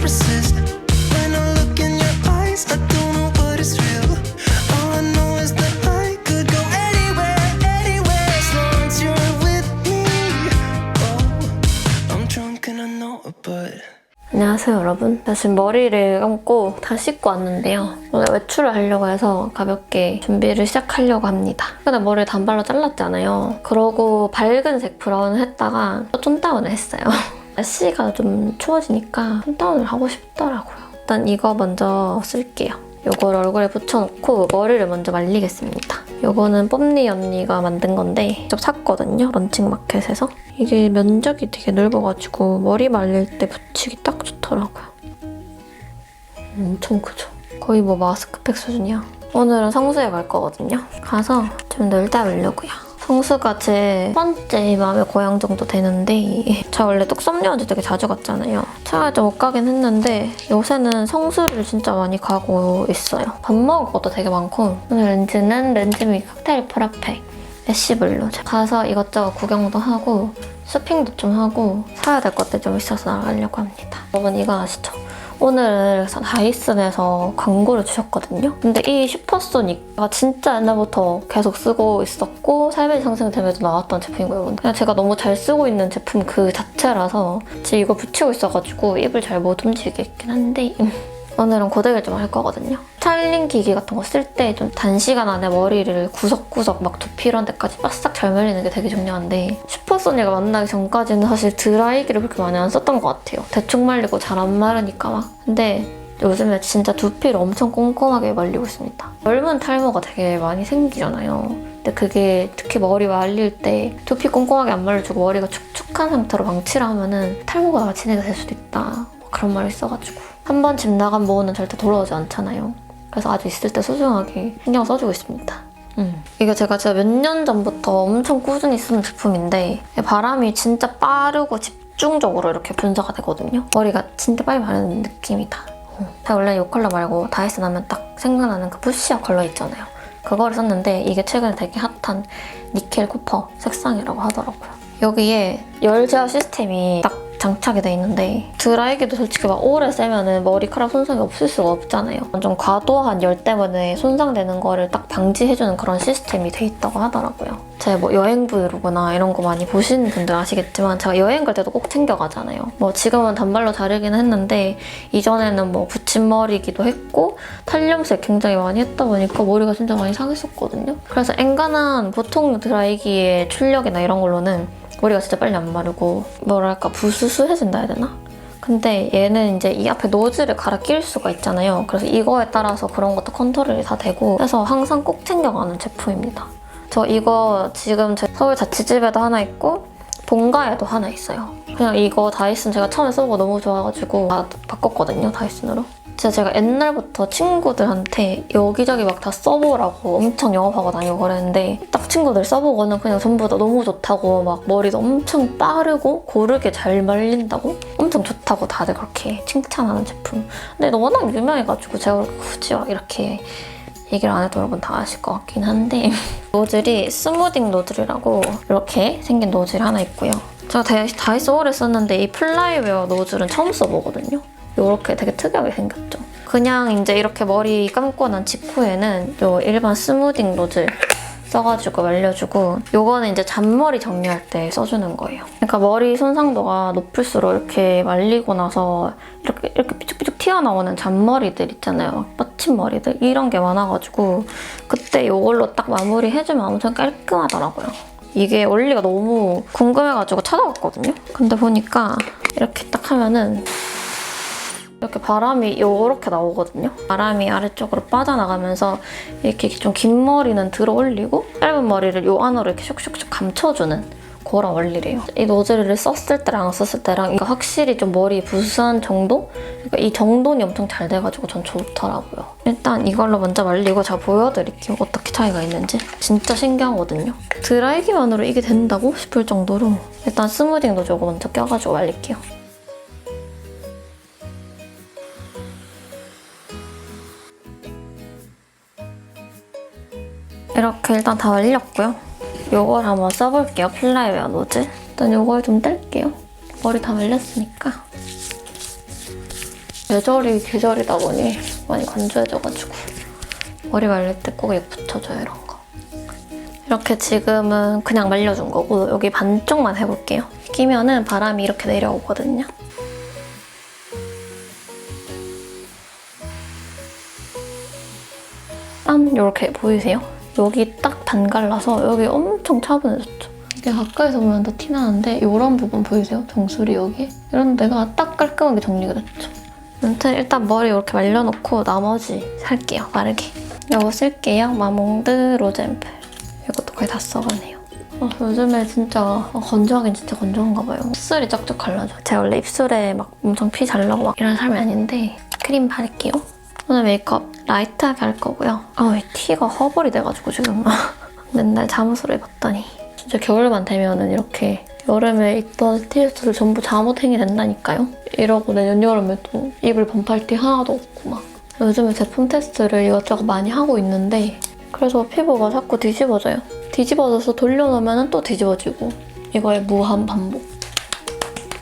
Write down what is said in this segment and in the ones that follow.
persist. When I look in your eyes, I don't know what is real. All I know is that I could go anywhere, anywhere, as long as you're with me. Oh, I'm drunk and I know it, but 안녕하세요 여러분. 저 지금 머리를 감고 다 씻고 왔는데요. 오늘 외출을 하려고 해서 가볍게 준비를 시작하려고 합니다. 근데 머리를 단발로 잘랐잖아요. 그러고 밝은색 브라운을 했다가 또 톤다운을 했어요. 날씨가 좀 추워지니까 톤다운을 하고 싶더라고요. 일단 이거 먼저 쓸게요. 이걸 얼굴에 붙여놓고 머리를 먼저 말리겠습니다. 이거는 뽐니 언니가 만든 건데 직접 샀거든요. 런칭마켓에서. 이게 면적이 되게 넓어가지고 머리 말릴 때 붙이기 딱 좋더라고요. 엄청 크죠? 거의 뭐 마스크팩 수준이야. 오늘은 성수에 갈 거거든요. 가서 좀 놀다 오려고요. 성수가 제 첫 번째 마음의 고향 정도 되는데 제가 원래 뚝섬유원지 되게 자주 갔잖아요. 차라리 좀 못 가긴 했는데 요새는 성수를 진짜 많이 가고 있어요. 밥 먹을 것도 되게 많고 오늘 렌즈는 렌즈미 칵테일 프라페 애쉬블루 가서 이것저것 구경도 하고 쇼핑도 좀 하고 사야 될 것들 좀 있어서 나가려고 합니다. 여러분 이거 아시죠? 오늘 다이슨에서 광고를 주셨거든요. 근데 이 슈퍼소닉가 진짜 옛날부터 계속 쓰고 있었고 살베이 상생템에도 나왔던 제품이고요. 그냥 제가 너무 잘 쓰고 있는 제품 그 자체라서 지금 이거 붙이고 있어가지고 입을 잘 못 움직이겠긴 한데 오늘은 고데기를 좀 할 거거든요. 스타일링 기기 같은 거 쓸 때 좀 단시간 안에 머리를 구석구석 막 두피 이런 데까지 바싹 잘 말리는 게 되게 중요한데 슈퍼소니가 만나기 전까지는 사실 드라이기를 그렇게 많이 안 썼던 것 같아요. 대충 말리고 잘 안 마르니까 막. 근데 요즘에 진짜 두피를 엄청 꼼꼼하게 말리고 있습니다. 젊은 탈모가 되게 많이 생기잖아요. 근데 그게 특히 머리 말릴 때 두피 꼼꼼하게 안 말려주고 머리가 축축한 상태로 방치를 하면은 탈모가 진행이 될 수도 있다. 그런 말이 있어가지고 한 번 집 나간 모는 절대 돌아오지 않잖아요. 그래서 아주 있을 때 소중하게 신경 써주고 있습니다. 이게 제가 진짜 몇 년 전부터 엄청 꾸준히 쓰는 제품인데 바람이 진짜 빠르고 집중적으로 이렇게 분사가 되거든요. 머리가 진짜 빨리 마르는 느낌이다. 제가 원래 이 컬러 말고 다이슨 하면 딱 생각나는 그 푸시아 컬러 있잖아요. 그거를 썼는데 이게 최근에 되게 핫한 니켈 코퍼 색상이라고 하더라고요. 여기에 열 제어 시스템이 딱 장착이 돼 있는데 드라이기도 솔직히 막 오래 쓰면은 머리카락 손상이 없을 수가 없잖아요. 좀 과도한 열 때문에 손상되는 거를 딱 방지해주는 그런 시스템이 돼 있다고 하더라고요. 제가 뭐 여행 브이로그나 이런 거 많이 보시는 분들 아시겠지만 제가 여행 갈 때도 꼭 챙겨가잖아요. 뭐 지금은 단발로 자르기는 했는데 이전에는 뭐 붙임머리기도 했고 탄염색 굉장히 많이 했다 보니까 머리가 진짜 많이 상했었거든요. 그래서 엔간한 보통 드라이기의 출력이나 이런 걸로는 머리가 진짜 빨리 안 마르고 뭐랄까 부스스해진다 해야 되나? 근데 얘는 이제 이 앞에 노즐을 갈아 끼울 수가 있잖아요. 그래서 이거에 따라서 그런 것도 컨트롤이 다 되고 그래서 항상 꼭 챙겨가는 제품입니다. 저 이거 지금 제 서울 자취집에도 하나 있고 본가에도 하나 있어요. 그냥 이거 다이슨 제가 처음에 써보고 너무 좋아가지고 다 바꿨거든요, 다이슨으로. 진짜 제가 옛날부터 친구들한테 여기저기 막 다 써보라고 엄청 영업하고 다니고 그랬는데 딱 친구들 써보고는 그냥 전부 다 너무 좋다고 막 머리도 엄청 빠르고 고르게 잘 말린다고 엄청 좋다고 다들 그렇게 칭찬하는 제품. 근데 워낙 유명해가지고 제가 굳이 막 이렇게 얘기를 안 해도 여러분 다 아실 것 같긴 한데 노즐이 스무딩 노즐이라고 이렇게 생긴 노즐이 하나 있고요. 제가 다이슨 오래 썼는데 이 플라이웨어 노즐은 처음 써보거든요. 이렇게 되게 특이하게 생겼죠. 그냥 이제 이렇게 머리 감고 난 직후에는 요 일반 스무딩 노즐 써가지고 말려주고 요거는 이제 잔머리 정리할 때 써주는 거예요. 그러니까 머리 손상도가 높을수록 이렇게 말리고 나서 이렇게 삐죽삐죽 튀어나오는 잔머리들 있잖아요. 뻗친머리들 이런 게 많아가지고 그때 이걸로 딱 마무리해주면 엄청 깔끔하더라고요. 이게 원리가 너무 궁금해가지고 찾아봤거든요. 근데 보니까 이렇게 딱 하면은 이렇게 바람이 이렇게 나오거든요. 바람이 아래쪽으로 빠져나가면서 이렇게 좀 긴 머리는 들어 올리고 짧은 머리를 요 안으로 이렇게 슉슉슉 감춰주는 그런 원리래요. 이 노즐을 썼을 때랑 안 썼을 때랑 이거 확실히 좀 머리 부스한 정도? 그러니까 이 정돈이 엄청 잘 돼가지고 전 좋더라고요. 일단 이걸로 먼저 말리고 제가 보여드릴게요. 어떻게 차이가 있는지. 진짜 신기하거든요. 드라이기만으로 이게 된다고 싶을 정도로 일단 스무딩도 저거 먼저 껴가지고 말릴게요. 이렇게 일단 다 말렸고요. 요걸 한번 써볼게요. 플라이웨어 노즐. 일단 요걸 좀 뗄게요. 머리 다 말렸으니까. 계절이 계절이다 보니 많이 건조해져가지고 머리 말릴 때 꼭 이거 붙여줘요, 이런 거. 이렇게 지금은 그냥 말려준 거고 여기 반쪽만 해볼게요. 끼면은 바람이 이렇게 내려오거든요. 짠! 이렇게 보이세요? 여기 딱 반 갈라서 여기 엄청 차분해졌죠? 이게 가까이서 보면 더 티나는데 이런 부분 보이세요? 정수리 여기? 이런 데가 딱 깔끔하게 정리가 됐죠? 아무튼 일단 머리 이렇게 말려놓고 나머지 살게요, 빠르게. 이거 쓸게요. 마몽드 로즈 앰플. 이것도 거의 다 써가네요. 요즘에 진짜 건조하긴 진짜 건조한가 봐요. 입술이 쩍쩍 갈라져. 제가 원래 입술에 막 엄청 피 잘 나고 막 이런 사람이 아닌데 크림 바를게요. 오늘 메이크업 라이트하게 할 거고요. 이 티가 허벌이 돼가지고 지금 맨날 잠옷으로 입었더니 진짜 겨울만 되면은 이렇게 여름에 입던 티셔츠를 전부 잠옷행이 된다니까요. 이러고 내년 여름에도 입을 반팔 티 하나도 없고 막. 요즘에 제품 테스트를 이것저것 많이 하고 있는데 그래서 피부가 자꾸 뒤집어져요. 뒤집어져서 돌려놓으면 또 뒤집어지고 이거의 무한 반복.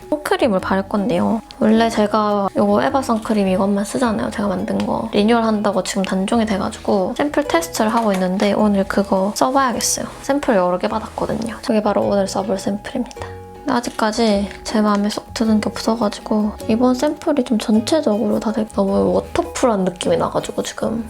선크림을 바를 건데요. 원래 제가 이거 에바 선크림 이것만 쓰잖아요. 제가 만든 거. 리뉴얼 한다고 지금 단종이 돼가지고 샘플 테스트를 하고 있는데 오늘 그거 써봐야겠어요. 샘플 여러 개 받았거든요. 저게 바로 오늘 써볼 샘플입니다. 근데 아직까지 제 마음에 쏙 드는 게 없어가지고 이번 샘플이 좀 전체적으로 다들 너무 워터풀한 느낌이 나가지고 지금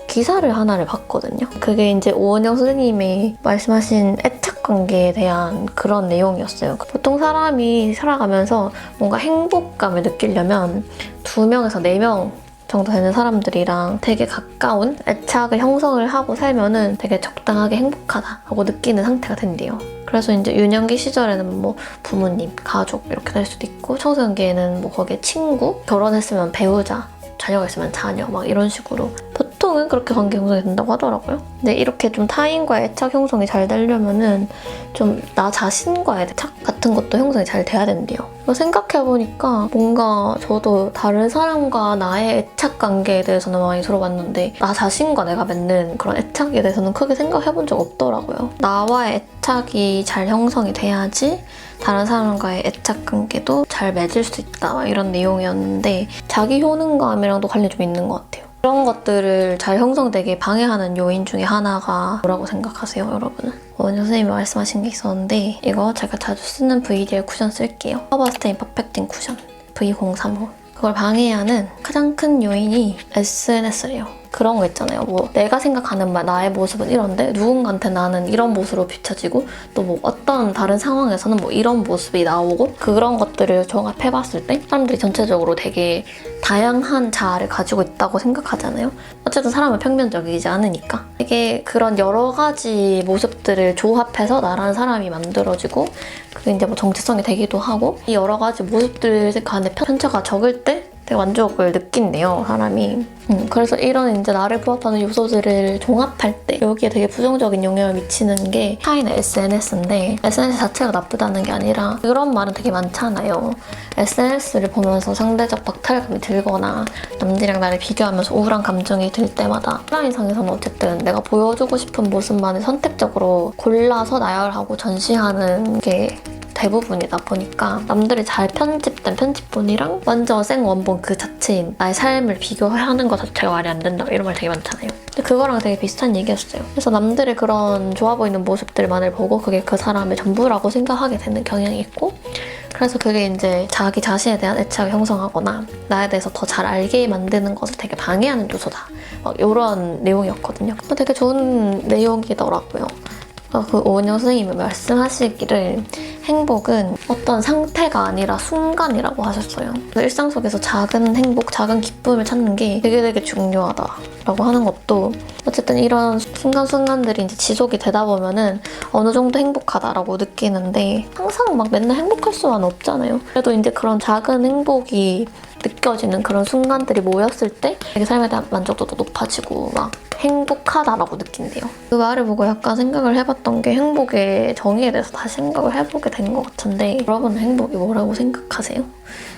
기사를 하나를 봤거든요. 그게 이제 오은영 선생님이 말씀하신 애착 관계에 대한 그런 내용이었어요. 보통 사람이 살아가면서 뭔가 행복감을 느끼려면 2명에서 4명 정도 되는 사람들이랑 되게 가까운 애착을 형성을 하고 살면은 되게 적당하게 행복하다고 느끼는 상태가 된대요. 그래서 이제 유년기 시절에는 뭐 부모님, 가족 이렇게 될 수도 있고 청소년기에는 뭐 거기에 친구, 결혼했으면 배우자, 자녀가 있으면 자녀 막 이런 식으로 보통은 그렇게 관계 형성이 된다고 하더라고요. 근데 이렇게 좀 타인과의 애착 형성이 잘 되려면은 좀 나 자신과의 애착 같은 것도 형성이 잘 돼야 된대요. 생각해보니까 뭔가 저도 다른 사람과 나의 애착 관계에 대해서는 많이 들어봤는데 나 자신과 내가 맺는 그런 애착에 대해서는 크게 생각해본 적 없더라고요. 나와의 애착이 잘 형성이 돼야지 다른 사람과의 애착 관계도 잘 맺을 수 있다 이런 내용이었는데 자기 효능감이랑도 관련이 좀 있는 것 같아요. 그런 것들을 잘 형성되게 방해하는 요인 중에 하나가 뭐라고 생각하세요, 여러분은? 원효 선생님이 말씀하신 게 있었는데 이거 제가 자주 쓰는 VDL 쿠션 쓸게요. 커버스테인 퍼펙팅 쿠션 V035. 그걸 방해하는 가장 큰 요인이 SNS래요. 그런 거 있잖아요. 뭐 내가 생각하는 나의 모습은 이런데 누군가한테 나는 이런 모습으로 비춰지고 또 뭐 어떤 다른 상황에서는 뭐 이런 모습이 나오고 그런 것들을 종합해봤을 때 사람들이 전체적으로 되게 다양한 자아를 가지고 있다고 생각하잖아요. 어쨌든 사람은 평면적이지 않으니까 되게 그런 여러 가지 모습들을 조합해서 나라는 사람이 만들어지고 그게 이제 뭐 정체성이 되기도 하고 이 여러 가지 모습들 간의 편차가 적을 때 되게 만족을 느낀대요, 사람이. 그래서 이런 이제 나를 부합하는 요소들을 종합할 때 여기에 되게 부정적인 영향을 미치는 게 타인의 SNS인데 SNS 자체가 나쁘다는 게 아니라 그런 말은 되게 많잖아요. SNS를 보면서 상대적 박탈감이 들거나 남들이랑 나를 비교하면서 우울한 감정이 들 때마다 온라인상에서는 어쨌든 내가 보여주고 싶은 모습만을 선택적으로 골라서 나열하고 전시하는 게 대부분이다 보니까 남들이 잘 편집된 편집본이랑 완전 생원본 그 자체인 나의 삶을 비교하는 것 자체가 말이 안 된다 이런 말 되게 많잖아요. 근데 그거랑 되게 비슷한 얘기였어요. 그래서 남들의 그런 좋아 보이는 모습들만을 보고 그게 그 사람의 전부라고 생각하게 되는 경향이 있고 그래서 그게 이제 자기 자신에 대한 애착을 형성하거나 나에 대해서 더 잘 알게 만드는 것을 되게 방해하는 요소다. 막 이런 내용이었거든요. 되게 좋은 내용이더라고요. 그 오은영 선생님이 말씀하시기를 행복은 어떤 상태가 아니라 순간이라고 하셨어요. 일상 속에서 작은 행복, 작은 기쁨을 찾는 게 되게 중요하다라고 하는 것도 어쨌든 이런 순간순간들이 이제 지속이 되다 보면은 어느 정도 행복하다라고 느끼는데 항상 막 맨날 행복할 수는 없잖아요. 그래도 이제 그런 작은 행복이 느껴지는 그런 순간들이 모였을 때 되게 삶에 대한 만족도도 높아지고 막 행복하다라고 느낀대요. 그 말을 보고 약간 생각을 해봤던 게 행복의 정의에 대해서 다시 생각을 해보게 된 것 같은데 여러분은 행복이 뭐라고 생각하세요?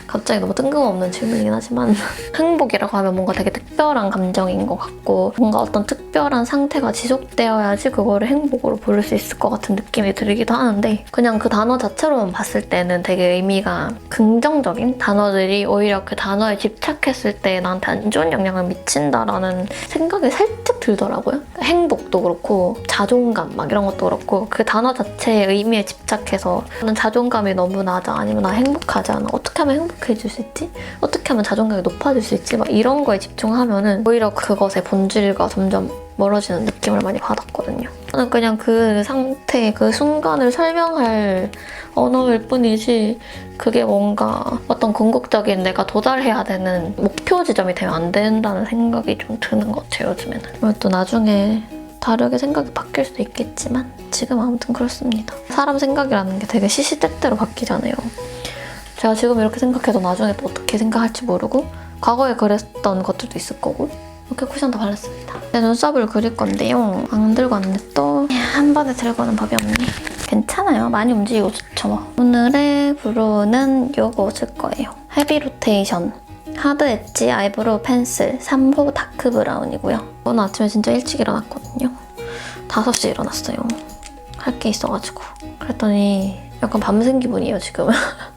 갑자기 너무 뜬금없는 질문이긴 하지만 행복이라고 하면 뭔가 되게 특별한 감정인 것 같고 뭔가 어떤 특별한 상태가 지속되어야지 그거를 행복으로 부를 수 있을 것 같은 느낌이 들기도 하는데 그냥 그 단어 자체로만 봤을 때는 되게 의미가 긍정적인 단어들이 오히려 그 단어에 집착했을 때 나한테 안 좋은 영향을 미친다라는 생각이 살짝 들더라고요. 행복도 그렇고 자존감 막 이런 것도 그렇고 그 단어 자체의 의미에 집착해서 나는 자존감이 너무 낮아 아니면 나 행복하지 않아 어떻게 하면 행복해질 수 있지? 어떻게 하면 자존감이 높아질 수 있지? 막 이런 거에 집중하면은 오히려 그것의 본질과 점점 멀어지는 느낌을 많이 받았거든요. 저는 그냥 그 상태, 그 순간을 설명할 언어일 뿐이지 그게 뭔가 어떤 궁극적인 내가 도달해야 되는 목표 지점이 되면 안 된다는 생각이 좀 드는 것 같아요, 요즘에는. 또 나중에 다르게 생각이 바뀔 수도 있겠지만 지금 아무튼 그렇습니다. 사람 생각이라는 게 되게 시시때때로 바뀌잖아요. 제가 지금 이렇게 생각해도 나중에 또 어떻게 생각할지 모르고 과거에 그랬던 것들도 있을 거고 이렇게 쿠션도 발랐습니다. 내 눈썹을 그릴 건데요. 안 들고 왔네 또. 한 번에 들고는 법이 없네. 괜찮아요. 많이 움직이고 좋죠. 오늘의 브로우는 이거 쓸 거예요. 헤비 로테이션 하드 엣지 아이브로우 펜슬 3호 다크 브라운이고요. 오늘 아침에 진짜 일찍 일어났거든요. 5시에 일어났어요. 할 게 있어가지고. 그랬더니 약간 밤샌 기분이에요 지금.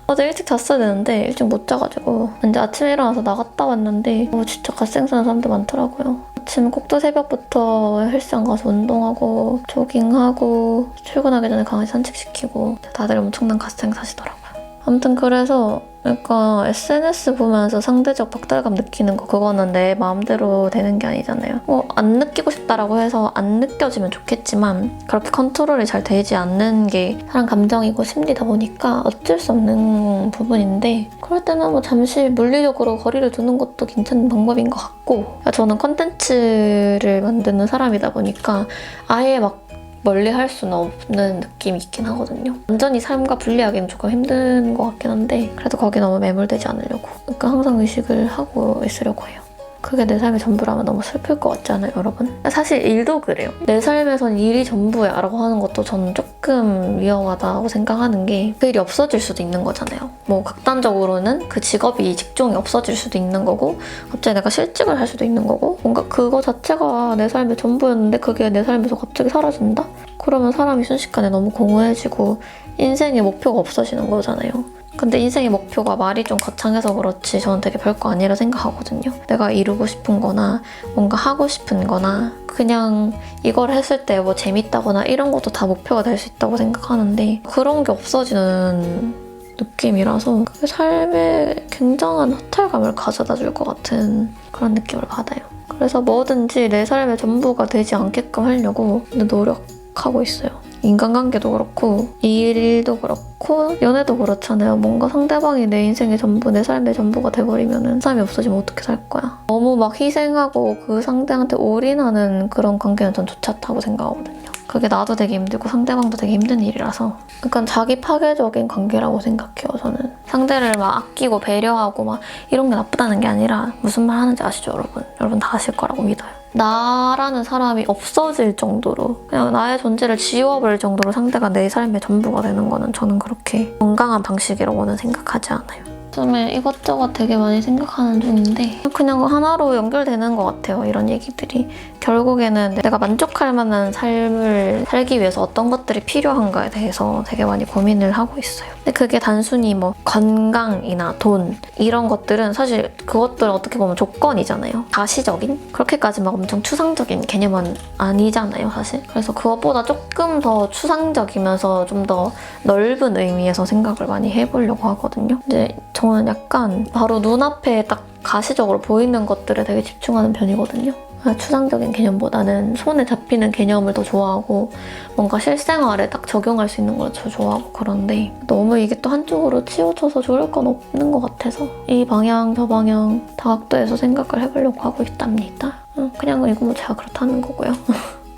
어제 일찍 잤어야 되는데 일찍 못 자가지고 이제 아침에 일어나서 나갔다 왔는데 진짜 갓생사는 사람들 많더라고요. 아침 꼭두 새벽부터 헬스장 가서 운동하고 조깅하고 출근하기 전에 강아지 산책시키고 다들 엄청난 갓생사시더라고요. 아무튼 그래서 그러니까 SNS 보면서 상대적 박탈감 느끼는 거 그거는 내 마음대로 되는 게 아니잖아요. 안 느끼고 싶다라고 해서 안 느껴지면 좋겠지만 그렇게 컨트롤이 잘 되지 않는 게 사람 감정이고 심리다 보니까 어쩔 수 없는 부분인데 그럴 때는 뭐 잠시 물리적으로 거리를 두는 것도 괜찮은 방법인 것 같고 저는 컨텐츠를 만드는 사람이다 보니까 아예 막 멀리 할 수는 없는 느낌이 있긴 하거든요. 완전히 삶과 분리하기는 조금 힘든 것 같긴 한데 그래도 거기 너무 매몰되지 않으려고 그러니까 항상 의식을 하고 있으려고 해요. 그게 내 삶의 전부라면 너무 슬플 것 같지 않아요, 여러분? 사실 일도 그래요. 내 삶에선 일이 전부야 라고 하는 것도 저는 조금 위험하다고 생각하는 게 그 일이 없어질 수도 있는 거잖아요. 뭐 극단적으로는 그 직업이 직종이 없어질 수도 있는 거고 갑자기 내가 실직을 할 수도 있는 거고 뭔가 그거 자체가 내 삶의 전부였는데 그게 내 삶에서 갑자기 사라진다? 그러면 사람이 순식간에 너무 공허해지고 인생의 목표가 없어지는 거잖아요. 근데 인생의 목표가 말이 좀 거창해서 그렇지 저는 되게 별거 아니라 생각하거든요. 내가 이루고 싶은 거나 뭔가 하고 싶은 거나 그냥 이걸 했을 때 뭐 재밌다거나 이런 것도 다 목표가 될 수 있다고 생각하는데 그런 게 없어지는 느낌이라서 그게 삶에 굉장한 허탈감을 가져다 줄 것 같은 그런 느낌을 받아요. 그래서 뭐든지 내 삶의 전부가 되지 않게끔 하려고 노력하고 있어요. 인간관계도 그렇고 일도 그렇고 연애도 그렇잖아요. 뭔가 상대방이 내 인생의 전부, 내 삶의 전부가 돼버리면 사람이 없어지면 어떻게 살 거야. 너무 막 희생하고 그 상대한테 올인하는 그런 관계는 전 좋지 않다고 생각하거든요. 그게 나도 되게 힘들고 상대방도 되게 힘든 일이라서 약간 자기 파괴적인 관계라고 생각해요. 저는 상대를 막 아끼고 배려하고 막 이런 게 나쁘다는 게 아니라 무슨 말 하는지 아시죠, 여러분? 여러분 다 아실 거라고 믿어요. 나라는 사람이 없어질 정도로 그냥 나의 존재를 지워버릴 정도로 상대가 내 삶의 전부가 되는 거는 저는 그렇게 건강한 방식이라고는 생각하지 않아요. 요즘에 이것저것 되게 많이 생각하는 중인데 그냥 하나로 연결되는 것 같아요. 이런 얘기들이. 결국에는 내가 만족할 만한 삶을 살기 위해서 어떤 것들이 필요한가에 대해서 되게 많이 고민을 하고 있어요. 근데 그게 단순히 뭐 건강이나 돈 이런 것들은 사실 그것들은 어떻게 보면 조건이잖아요. 가시적인? 그렇게까지 막 엄청 추상적인 개념은 아니잖아요, 사실. 그래서 그것보다 조금 더 추상적이면서 좀 더 넓은 의미에서 생각을 많이 해보려고 하거든요. 이제 저는 약간 바로 눈앞에 딱 가시적으로 보이는 것들에 되게 집중하는 편이거든요. 추상적인 개념보다는 손에 잡히는 개념을 더 좋아하고 뭔가 실생활에 딱 적용할 수 있는 걸 더 좋아하고 그런데 너무 이게 또 한쪽으로 치우쳐서 좋을 건 없는 것 같아서 이 방향 저 방향 다각도에서 생각을 해보려고 하고 있답니다. 그냥 이거 뭐 제가 그렇다는 거고요.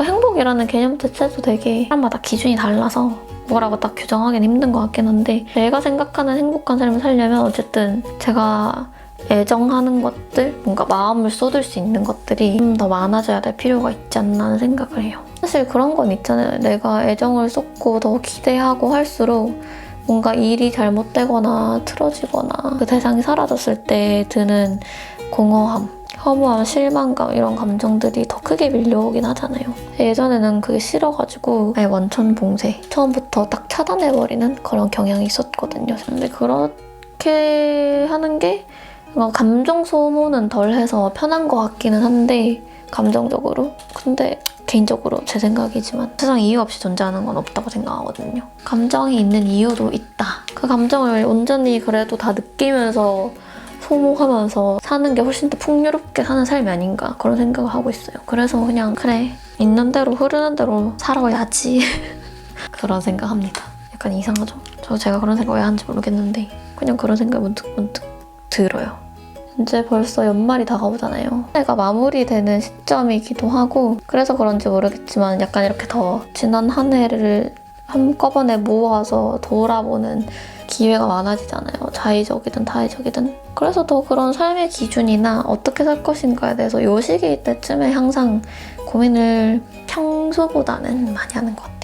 행복이라는 개념 자체도 되게 사람마다 기준이 달라서 뭐라고 딱 규정하기는 힘든 것 같긴 한데 내가 생각하는 행복한 삶을 살려면 어쨌든 제가 애정하는 것들, 뭔가 마음을 쏟을 수 있는 것들이 좀 더 많아져야 될 필요가 있지 않나 하는 생각을 해요. 사실 그런 건 있잖아요. 내가 애정을 쏟고 더 기대하고 할수록 뭔가 일이 잘못되거나 틀어지거나 그 대상이 사라졌을 때 드는 공허함, 허무함, 실망감 이런 감정들이 더 크게 밀려오긴 하잖아요. 예전에는 그게 싫어가지고 아예 원천 봉쇄, 처음부터 딱 차단해버리는 그런 경향이 있었거든요. 근데 그렇게 하는 게 감정 소모는 덜 해서 편한 것 같기는 한데 감정적으로. 근데 개인적으로 제 생각이지만 세상 이유 없이 존재하는 건 없다고 생각하거든요. 감정이 있는 이유도 있다. 그 감정을 온전히 그래도 다 느끼면서 소모하면서 사는 게 훨씬 더 풍요롭게 사는 삶이 아닌가 그런 생각을 하고 있어요. 그래서 그냥 그래 있는 대로 흐르는 대로 살아야지 그런 생각합니다. 약간 이상하죠? 제가 그런 생각 왜 하는지 모르겠는데 그냥 그런 생각이 문득 들어요. 이제 벌써 연말이 다가오잖아요. 해가 마무리되는 시점이기도 하고 그래서 그런지 모르겠지만 약간 이렇게 더 지난 한 해를 한꺼번에 모아서 돌아보는 기회가 많아지잖아요. 자의적이든 타의적이든. 그래서 더 그런 삶의 기준이나 어떻게 살 것인가에 대해서 이 시기 때쯤에 항상 고민을 평소보다는 많이 하는 것 같아요.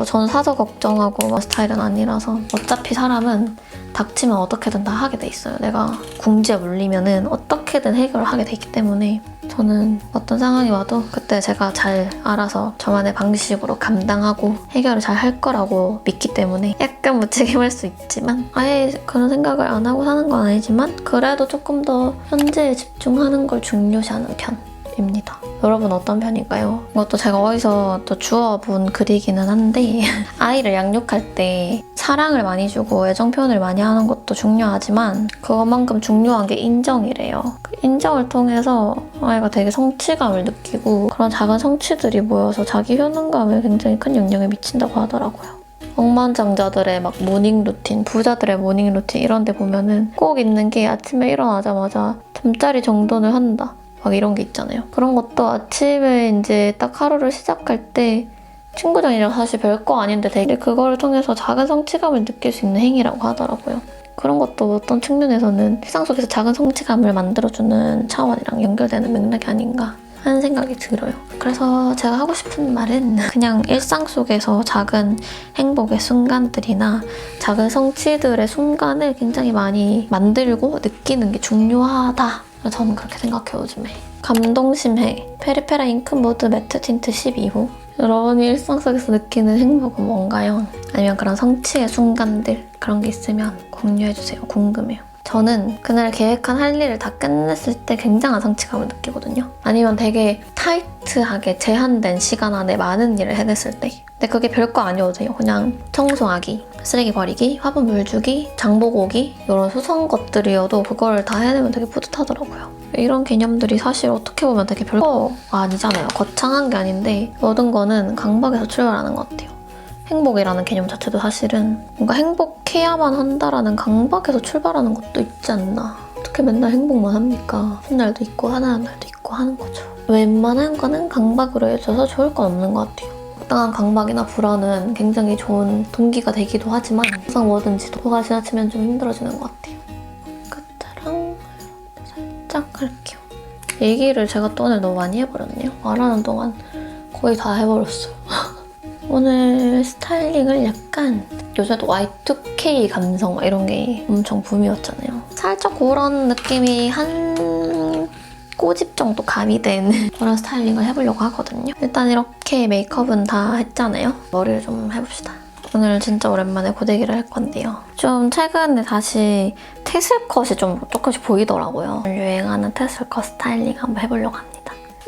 전 사서 걱정하고 스타일은 아니라서 어차피 사람은 닥치면 어떻게든 다 하게 돼 있어요. 내가 궁지에 물리면은 어떻게든 해결을 하게 돼 있기 때문에 저는 어떤 상황이 와도 그때 제가 잘 알아서 저만의 방식으로 감당하고 해결을 잘 할 거라고 믿기 때문에 약간 무책임할 수 있지만 아예 그런 생각을 안 하고 사는 건 아니지만 그래도 조금 더 현재에 집중하는 걸 중요시하는 편입니다. 여러분 어떤 편인가요? 이것도 제가 어디서 또 주워본 글이기는 한데 아이를 양육할 때 사랑을 많이 주고 애정 표현을 많이 하는 것도 중요하지만 그것만큼 중요한 게 인정이래요. 그 인정을 통해서 아이가 되게 성취감을 느끼고 그런 작은 성취들이 모여서 자기 효능감에 굉장히 큰 영향을 미친다고 하더라고요. 억만장자들의 막 모닝 루틴, 부자들의 모닝 루틴 이런 데 보면은 꼭 있는 게 아침에 일어나자마자 잠자리 정돈을 한다. 막 이런 게 있잖아요. 그런 것도 아침에 이제 딱 하루를 시작할 때 친구들이랑 사실 별거 아닌데 되게 그걸 통해서 작은 성취감을 느낄 수 있는 행위라고 하더라고요. 그런 것도 어떤 측면에서는 일상 속에서 작은 성취감을 만들어주는 차원이랑 연결되는 맥락이 아닌가 하는 생각이 들어요. 그래서 제가 하고 싶은 말은 그냥 일상 속에서 작은 행복의 순간들이나 작은 성취들의 순간을 굉장히 많이 만들고 느끼는 게 중요하다. 저는 그렇게 생각해요, 요즘에. 감동심해, 페리페라 잉크무드 매트 틴트 12호. 여러분이 일상 속에서 느끼는 행복은 뭔가요? 아니면 그런 성취의 순간들 그런 게 있으면 공유해주세요. 궁금해요. 저는 그날 계획한 할 일을 다 끝냈을 때 굉장한 성취감을 느끼거든요. 아니면 되게 타이트하게 제한된 시간 안에 많은 일을 해냈을 때. 근데 그게 별거 아니어도요. 그냥 청소하기, 쓰레기 버리기, 화분 물 주기, 장보고 오기 이런 소소한 것들이어도 그걸 다 해내면 되게 뿌듯하더라고요. 이런 개념들이 사실 어떻게 보면 되게 별거가 아니잖아요. 거창한 게 아닌데 모든 거는 강박에서 출발하는 것 같아요. 행복이라는 개념 자체도 사실은 뭔가 행복해야만 한다라는 강박에서 출발하는 것도 있지 않나. 어떻게 맨날 행복만 합니까? 훗날도 있고 화나는 날도 있고 하는 거죠. 웬만한 거는 강박으로 해줘서 좋을 건 없는 것 같아요. 적당한 강박이나 불안은 굉장히 좋은 동기가 되기도 하지만 항상 뭐든지 도가 지나치면 좀 힘들어지는 것 같아요. 끝이랑 살짝 할게요. 얘기를 제가 또 오늘 너무 많이 해버렸네요. 말하는 동안 거의 다 해버렸어요. 오늘 스타일링을 약간 요새도 Y2K 감성 이런 게 엄청 붐이었잖아요. 살짝 그런 느낌이 한 꼬집 정도 가미된 그런 스타일링을 해보려고 하거든요. 일단 이렇게 메이크업은 다 했잖아요. 머리를 좀 해봅시다. 오늘 진짜 오랜만에 고데기를 할 건데요. 좀 최근에 다시 테슬컷이 좀 조금씩 보이더라고요. 유행하는 테슬컷 스타일링 한번 해보려고 합니다.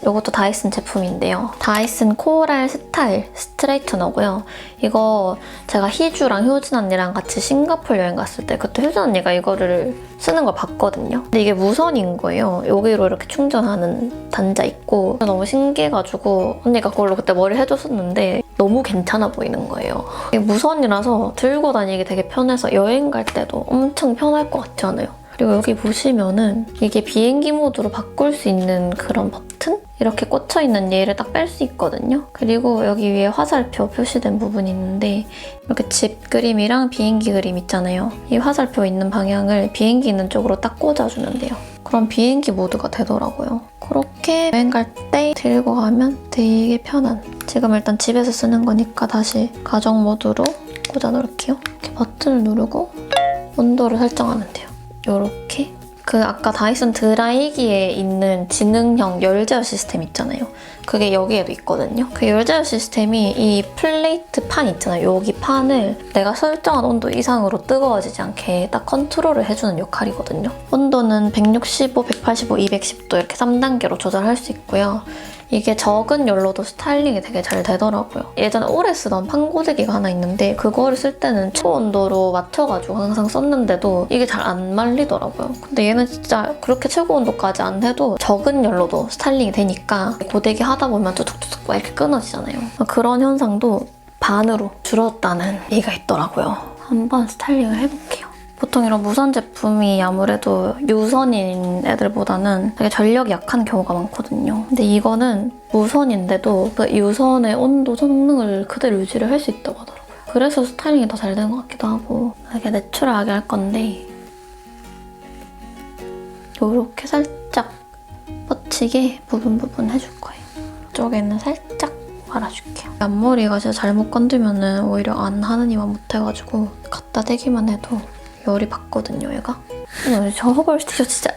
이것도 다이슨 제품인데요. 다이슨 코랄 스타일 스트레이트너고요. 이거 제가 희주랑 효진 언니랑 같이 싱가포르 여행 갔을 때 그때 효진 언니가 이거를 쓰는 걸 봤거든요. 근데 이게 무선인 거예요. 여기로 이렇게 충전하는 단자 있고 너무 신기해가지고 언니가 그걸로 그때 머리 해줬었는데 너무 괜찮아 보이는 거예요. 이게 무선이라서 들고 다니기 되게 편해서 여행 갈 때도 엄청 편할 것 같지 않아요? 그리고 여기 보시면은 이게 비행기 모드로 바꿀 수 있는 그런 버튼? 이렇게 꽂혀있는 얘를 딱 뺄 수 있거든요. 그리고 여기 위에 화살표 표시된 부분이 있는데 이렇게 집 그림이랑 비행기 그림 있잖아요. 이 화살표 있는 방향을 비행기 있는 쪽으로 딱 꽂아주면 돼요. 그럼 비행기 모드가 되더라고요. 그렇게 여행 갈 때 들고 가면 되게 편한. 지금 일단 집에서 쓰는 거니까 다시 가정 모드로 꽂아 놓을게요. 이렇게 버튼을 누르고 온도를 설정하면 돼요. 요렇게. 그 아까 다이슨 드라이기에 있는 지능형 열 제어 시스템 있잖아요. 그게 여기에도 있거든요. 그 열 제어 시스템이 이 플레이트 판 있잖아요. 여기 판을 내가 설정한 온도 이상으로 뜨거워지지 않게 딱 컨트롤을 해주는 역할이거든요. 온도는 165, 185, 210도 이렇게 3단계로 조절할 수 있고요. 이게 적은 열로도 스타일링이 되게 잘 되더라고요. 예전에 오래 쓰던 판고데기가 하나 있는데 그거를 쓸 때는 초온도로 맞춰가지고 항상 썼는데도 이게 잘 안 말리더라고요. 근데 얘는 진짜 그렇게 최고 온도까지 안 해도 적은 열로도 스타일링이 되니까 고데기 하다 보면 뚝뚝뚝 막 이렇게 끊어지잖아요. 그런 현상도 반으로 줄었다는 얘기가 있더라고요. 한번 스타일링을 해볼게요. 보통 이런 무선 제품이 아무래도 유선인 애들보다는 되게 전력이 약한 경우가 많거든요. 근데 이거는 무선인데도 그 유선의 온도 성능을 그대로 유지를 할 수 있다고 하더라고요. 그래서 스타일링이 더 잘 된 것 같기도 하고 되게 내추럴하게 할 건데 이렇게 살짝 뻗치게 부분 해줄 거예요. 이쪽에는 살짝 말아줄게요. 앞머리가 진짜 잘못 건들면 오히려 안 하느니만 못해가지고 갖다 대기만 해도 열이 받거든요, 얘가. 저 허벌 스티커 진짜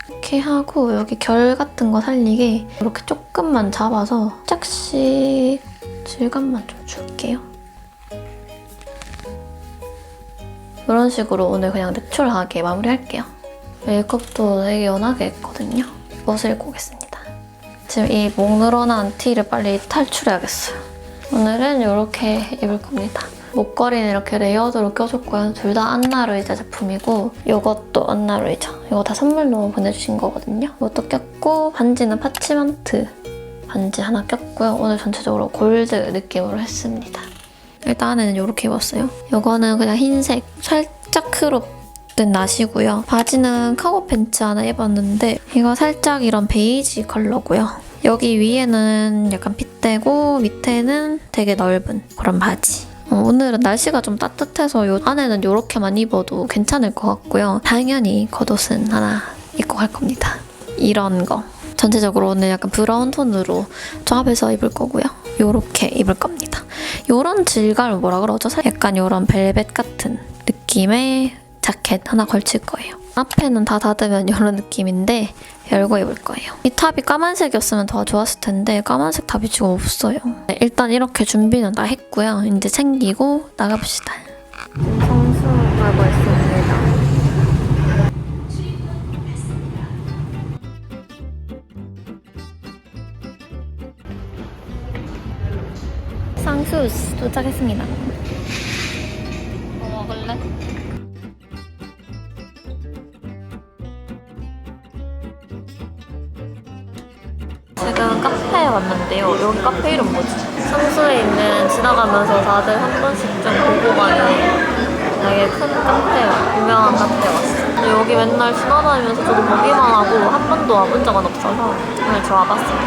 이렇게 하고 여기 결 같은 거 살리게 이렇게 조금만 잡아서 살짝씩 질감만 좀 줄게요. 이런 식으로 오늘 그냥 내추럴하게 마무리할게요. 메이크업도 되게 연하게 했거든요. 옷을 입고 오겠습니다. 지금 이 목 늘어난 티를 빨리 탈출해야겠어요. 오늘은 이렇게 입을 겁니다. 목걸이는 이렇게 레이어드로 껴줬고요. 둘 다 안나루이자 제품이고 이것도 안나루이자. 이거 다 선물로 보내주신 거거든요. 이것도 꼈고 반지는 파치먼트 반지 하나 꼈고요. 오늘 전체적으로 골드 느낌으로 했습니다. 일단 안에는 이렇게 입었어요. 이거는 그냥 흰색 살짝 크롭된 나시고요. 바지는 카고 팬츠 하나 입었는데 이거 살짝 이런 베이지 컬러고요. 여기 위에는 약간 핏대고 밑에는 되게 넓은 그런 바지. 오늘은 날씨가 좀 따뜻해서 이 안에는 이렇게만 입어도 괜찮을 것 같고요. 당연히 겉옷은 하나 입고 갈 겁니다. 이런 거. 전체적으로 오늘 약간 브라운 톤으로 조합해서 입을 거고요. 이렇게 입을 겁니다. 이런 질감을 뭐라 그러죠? 약간 이런 벨벳 같은 느낌의 자켓 하나 걸칠 거예요. 앞에는 다 닫으면 이런 느낌인데 열고 입을 거예요. 이 탑이 까만색이었으면 더 좋았을 텐데 까만색 탑이 지금 없어요. 네, 일단 이렇게 준비는 다 했고요. 이제 챙기고 나가봅시다. 성수 가고 있습니다. 상수 도착했습니다. 뭐 먹을래? 지금 카페에 왔는데요. 여기 카페 이름 뭐지? 성수에 있는 지나가면서 다들 한 번씩 좀 보고 가는 되게 큰 카페, 유명한 카페에 왔어요. 근데 여기 맨날 지나다니면서 저도 보기만 하고 한 번도 와본 적은 없어서 오늘 저 와봤어요.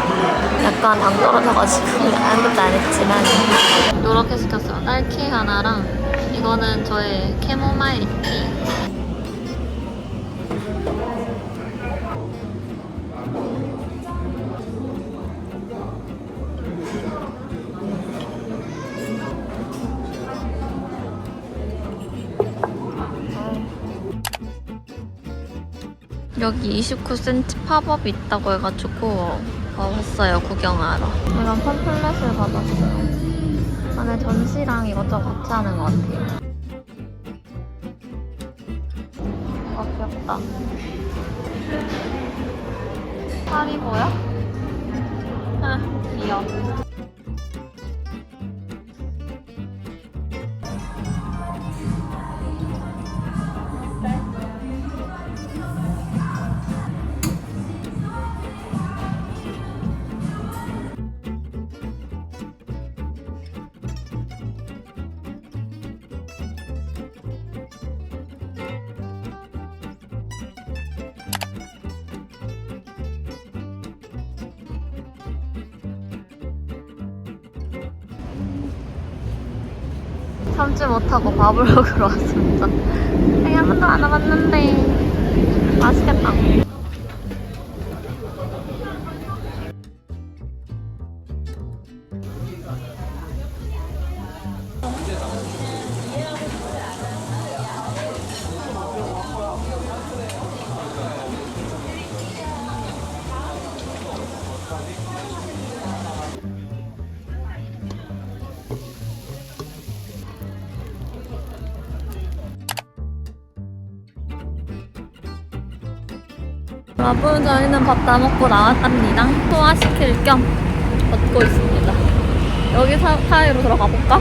약간 당 떨어져가지고 아무것도 안 했지만 이렇게 시켰어요. 딸기 하나랑 이거는 저의 캐모마일 티. 여기 29cm 팝업이 있다고 해가지고 와봤어요, 구경하러. 이런 팜플렛을 받았어요. 안에 전시랑 이것저것 같이 하는 것 같아요. 귀엽다. 하리보야? 귀여워. 참지 못하고 밥을 먹으러 왔습니다. 되게 한 번도 안 와봤는데 맛있겠다. 여러분, 저희는 밥 다 먹고 나왔답니다. 소화시킬 겸 걷고 있습니다. 여기 사이로 들어가 볼까?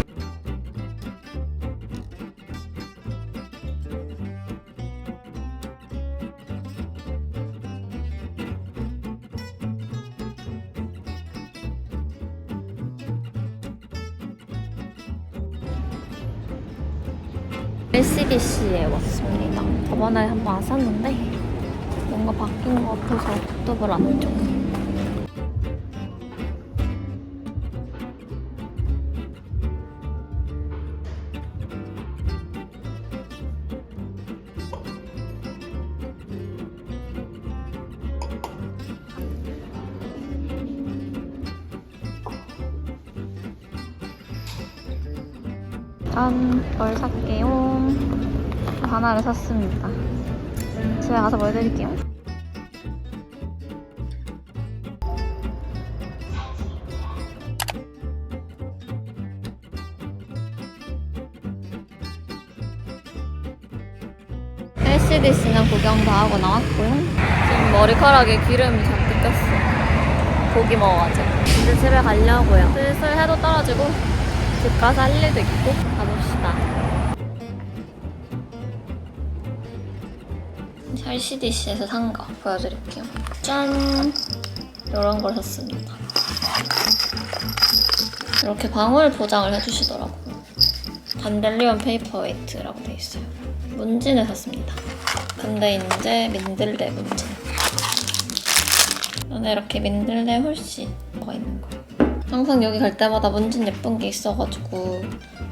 LCDC에 왔습니다. 저번에 한번 왔었는데 뭔가 바뀐 것 같아서 laptop을 안 줘. 짠! 뭘 살게요. 하나를 샀습니다. 집에 가서 보여드릴게요. LCDC는 구경 다 하고 나왔고요. 지금 머리카락에 기름이 잔뜩 꼈어. 고기 먹어가지고. 이제 집에 가려고요. 슬슬 해도 떨어지고 집 가서 할 일도 있고 가봅시다. LCDC에서 산 거 보여드릴게요. 짠! 이런 걸 샀습니다. 이렇게 방울 포장을 해주시더라고요. 단델리온 페이퍼웨이트라고 돼 있어요. 문진을 샀습니다. 근데 이제 민들레 문진. 안에 이렇게 민들레 홀씨가 있는 거예요. 항상 여기 갈 때마다 문진 예쁜 게 있어가지고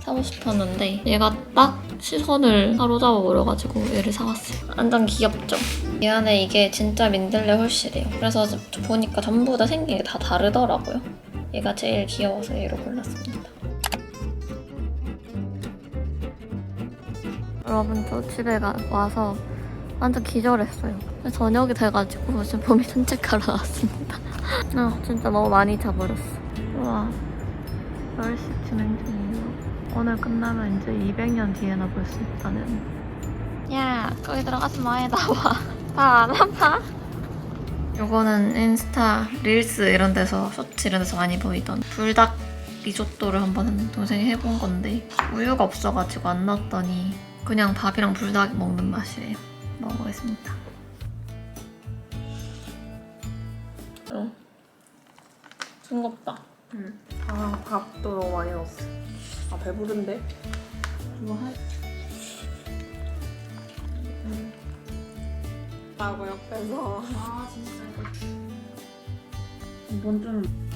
사고 싶었는데 얘가 딱 시선을 사로잡아 버려가지고 얘를 사왔어요. 완전 귀엽죠? 이 안에 이게 진짜 민들레 홀씨래요. 그래서 보니까 전부 다 생긴 게 다 다르더라고요. 얘가 제일 귀여워서 얘로 골랐습니다. 여러분, 저 집에 와서 완전 기절했어요. 저녁이 돼가지고 지금 봄이 산책하러 나왔습니다. 진짜 너무 많이 자버렸어. 우와, 10시 진행 중이에요. 오늘 끝나면 이제 200년 뒤에나 볼 수 있다는. 야, 거기 들어가서 뭐해, 나와. 다 안 아파? 요거는 인스타, 릴스 이런 데서, 쇼츠 이런 데서 많이 보이던 불닭 리조또를 한번 동생이 해본 건데 우유가 없어가지고 안 넣었더니 그냥 밥이랑 불닭 먹는 맛이에요. 먹어보겠습니다. 싱겁다. 아, 밥도 너무 많이 넣었어. 아, 배부른데? 이거 라고 옆에서. 아, 진짜. 이번 주는